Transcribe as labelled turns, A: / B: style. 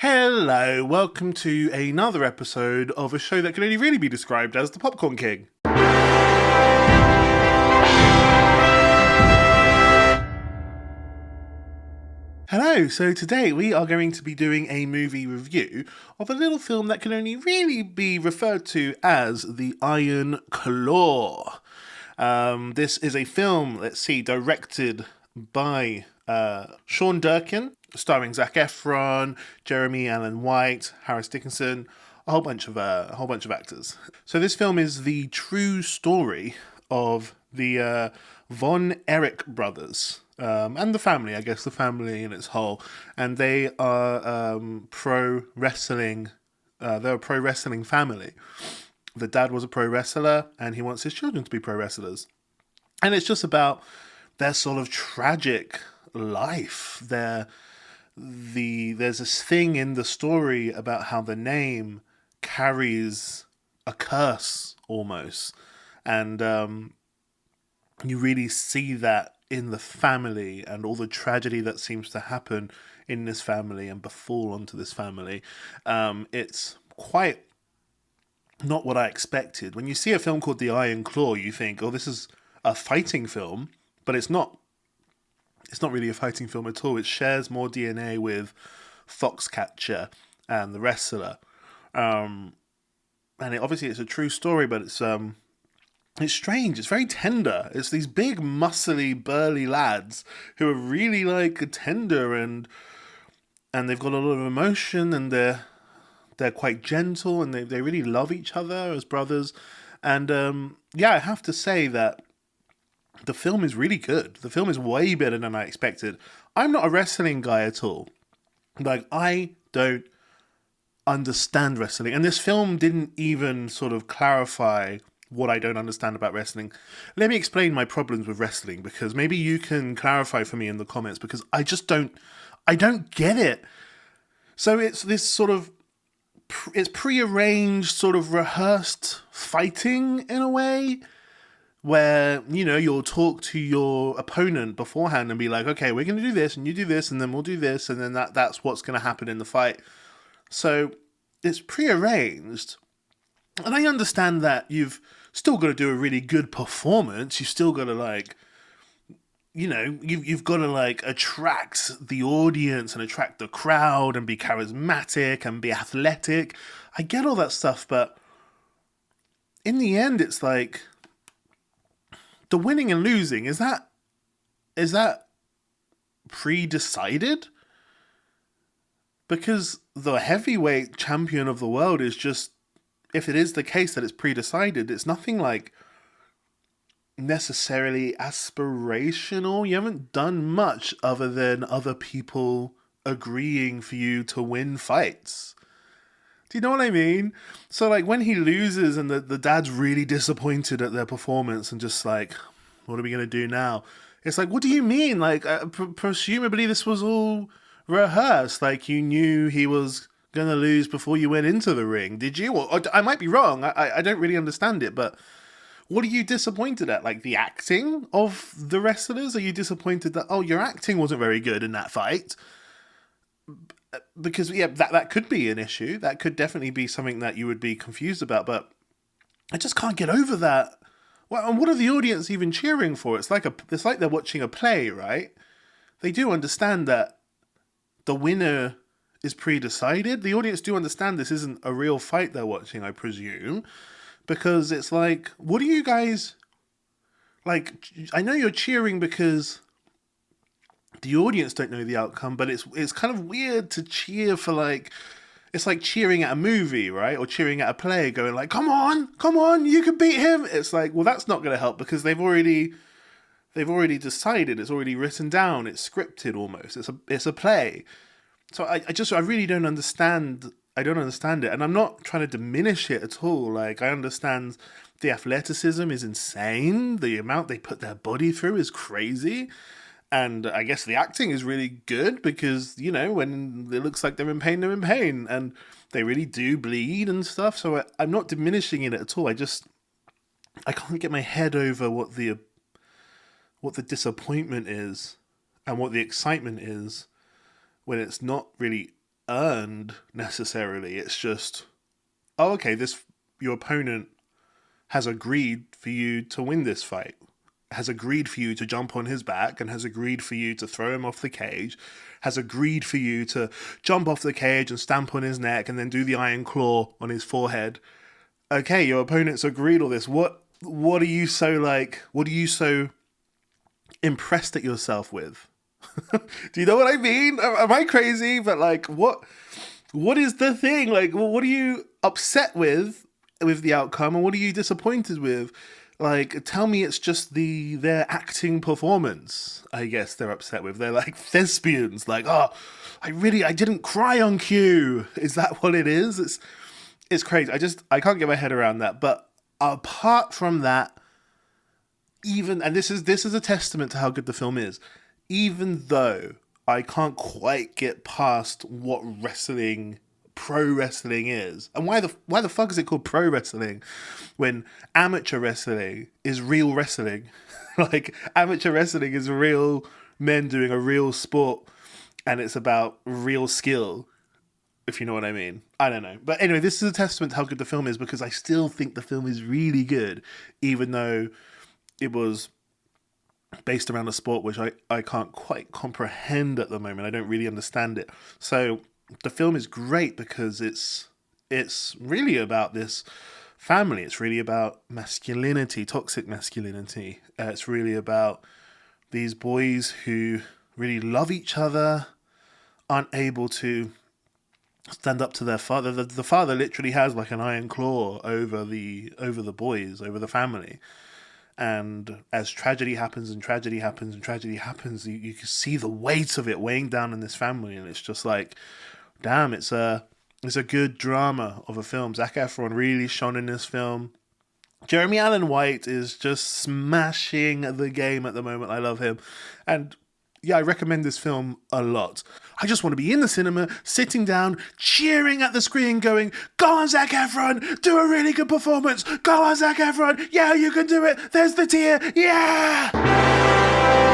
A: Hello, welcome to another episode of a show that can only really be described as the Popcorn King. Hello, so today we are going to be doing a movie review of a little film that can only really be referred to as The Iron Claw. This is a film, directed by Sean Durkin, starring Zac Efron, Jeremy Allen White, Harris Dickinson, a whole bunch of actors. So this film is the true story of the Von Erich brothers. And the family, I guess the family in its whole. And they are pro wrestling. They're a pro wrestling family. The dad was a pro wrestler, and he wants his children to be pro wrestlers. And it's just about their sort of tragic life. There's this thing in the story about how the name carries a curse almost, and you really see that in the family and all the tragedy that seems to happen in this family and befall onto this family. It's quite not what I expected. When you see a film called The Iron Claw, you think, oh, this is a fighting film, but it's not. It's not really a fighting film at all. It shares more DNA with Foxcatcher and The Wrestler. Obviously it's a true story, but it's strange. It's very tender. It's these big, muscly, burly lads who are really tender and they've got a lot of emotion, and they're quite gentle, and they really love each other as brothers. And I have to say that the film is really good. The film is way better than I expected. I'm not a wrestling guy at all. I don't understand wrestling. And this film didn't even sort of clarify what I don't understand about wrestling. Let me explain my problems with wrestling, because maybe you can clarify for me in the comments, because I don't get it. So it's this sort of, it's prearranged, sort of rehearsed fighting in a way, where, you'll talk to your opponent beforehand and be like, okay, we're going to do this, and you do this, and then we'll do this, and then that's what's going to happen in the fight. So it's prearranged. And I understand that you've still got to do a really good performance. You've still got to you've got to attract the audience and attract the crowd and be charismatic and be athletic. I get all that stuff, but in the end, it's like, the winning and losing, is that pre-decided? Because the heavyweight champion of the world is just, if it is the case that it's pre-decided, it's nothing necessarily aspirational. You haven't done much other than other people agreeing for you to win fights. Do you know what I mean? So when he loses and the dad's really disappointed at their performance and just what are we going to do now? It's what do you mean? Presumably this was all rehearsed. You knew he was going to lose before you went into the ring, did you? Or I might be wrong. I don't really understand it, but what are you disappointed at? The acting of the wrestlers? Are you disappointed that, oh, your acting wasn't very good in that fight? Because that could be an issue. That could definitely be something that you would be confused about, but I just can't get over that. Well, and what are the audience even cheering for? It's like they're watching a play, right? They do understand that the winner is pre-decided. The audience do understand this isn't a real fight they're watching, I presume, because it's what are you guys I know you're cheering because the audience don't know the outcome, but it's kind of weird to cheer for it's like cheering at a movie, right? Or cheering at a play, going come on, you can beat him. It's well, that's not going to help, because they've already decided. It's already written down. It's scripted almost. It's a play. So I really don't understand. I don't understand it, and I'm not trying to diminish it at all. I understand the athleticism is insane. The amount they put their body through is crazy. And I guess the acting is really good because, when it looks like they're in pain, and they really do bleed and stuff. So I'm not diminishing it at all. I can't get my head over what the disappointment is and what the excitement is when it's not really earned necessarily. It's just, oh, okay, your opponent has agreed for you to win this fight, has agreed for you to jump on his back, and has agreed for you to throw him off the cage, has agreed for you to jump off the cage and stamp on his neck and then do the iron claw on his forehead. Okay, your opponent's agreed all this. What are you so impressed at yourself with? Do you know what I mean? Am I crazy? But like, what is the thing? Like, what are you upset with the outcome, and what are you disappointed with? Like, tell me it's just their acting performance, I guess they're upset with. They're like thespians, like, oh, I didn't cry on cue. Is that what it is? It's crazy. I can't get my head around that. But apart from that, and this is a testament to how good the film is, even though I can't quite get past what pro wrestling is, and why the fuck is it called pro wrestling when amateur wrestling is real wrestling? Like, amateur wrestling is real men doing a real sport, and it's about real skill, if you know what I mean. I don't know. But anyway, this is a testament to how good the film is, because I still think the film is really good, even though it was based around a sport which I can't quite comprehend at the moment. I don't really understand it. So the film is great because it's really about this family. It's really about masculinity, toxic masculinity. It's really about these boys who really love each other, aren't able to stand up to their father. The father literally has like an iron claw over the boys, over the family. And as tragedy happens, you can see the weight of it weighing down on this family, and it's just like, damn, it's a good drama of a film. Zac Efron really shone in this film. Jeremy Allen White is just smashing the game at the moment. I love him. And yeah, I recommend this film a lot. I just want to be in the cinema, sitting down, cheering at the screen, going, go on, Zac Efron, do a really good performance. Go on, Zac Efron. Yeah, you can do it. There's the tear. Yeah!